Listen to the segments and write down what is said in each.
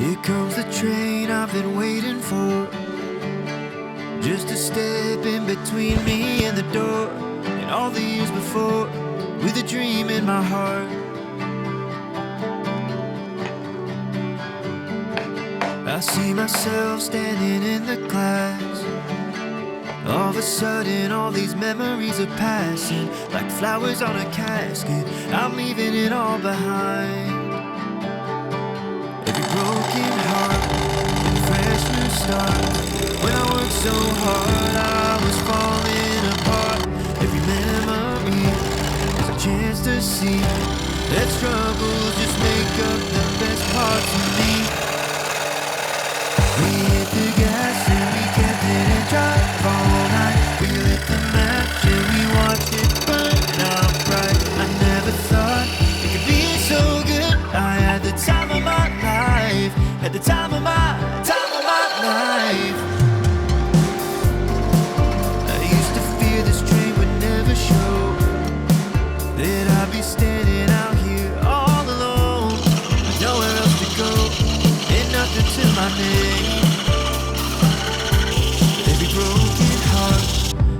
Here comes the train I've been waiting for, just a step in between me and the door. And all the years before, with a dream in my heart, I see myself standing in the glass. All of a sudden, all these memories are passing like flowers on a casket. I'm leaving it all behind. Every broken heart and fresh new start. When I worked so hard, I was falling apart. Every memory is a chance to see that struggles just make up the best parts of me. We hit the gas and we kept it in drive all night. We lit the match and we watched it burn out bright. I never thought it could be so good. I had the time of my life, at the time of my life. I used to fear this train would never show, that I'd be standing out here all alone, with nowhere else to go, and nothing to my name. Every broken heart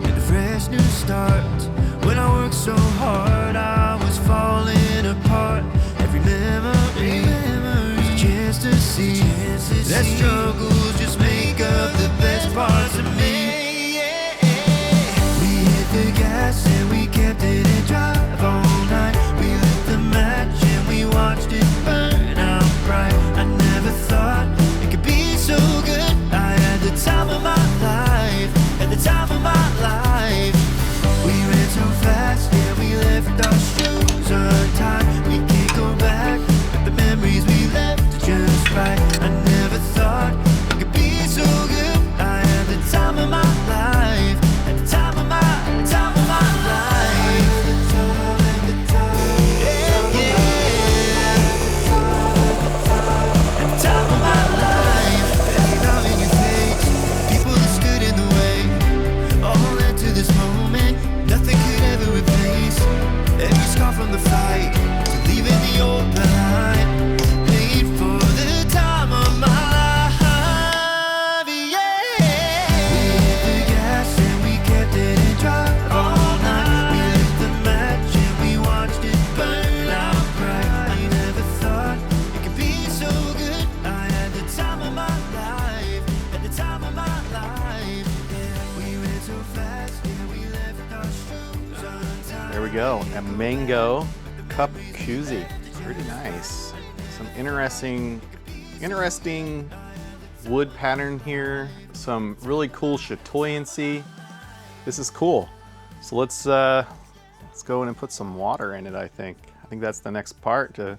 and a fresh new start. When I worked so hard, I was falling apart. Every memory is a chance to see that struggles just make up the best parts of me. We hit the gas and we kept it in drive all night. We lit the match and we watched it burn out bright. I never thought it could be so good. I had the time of my life, at the time of my life. We ran so fast, yeah, we left our shoes untied. We can't go back, but the memories we left are just right. I never thought it could be so good. I had the time of my life, at the time of my life. Yeah, yeah. At the time of my life. Every love in your face, people that stood in the way, all led to this moment nothing could ever replace. Every scar from the fight, to leaving the old behind, paid for the time of my life, yeah. We hit the gas and we kept it in drive all night. We lit the match and we watched it burn out bright. I never thought it could be so good. I had the time of my life, at the time of my life, yeah. We ran so fast, yeah, we left our shoes untied. There we go, a mango cup koozie. Pretty nice. Some interesting wood pattern here. Some really cool chatoyancy. This is cool. So let's go in and put some water in it. I think that's the next part, to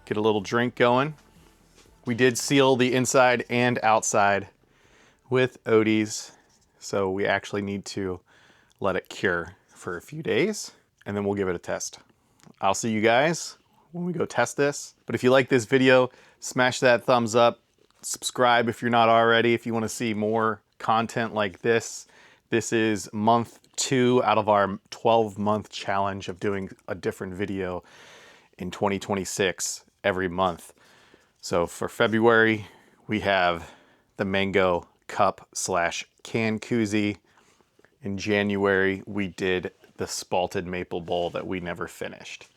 get a little drink going. We did seal the inside and outside with Odie's, so we actually need to let it cure for a few days, and then we'll give it a test. I'll see you guys when we go test this. But if you like this video, smash that thumbs up, subscribe if you're not already, if you want to see more content like this. This is month 2 out of our 12-month challenge of doing a different video in 2026 every month. So for February, we have the mango cup / can koozie. In January, we did the spalted maple bowl that we never finished.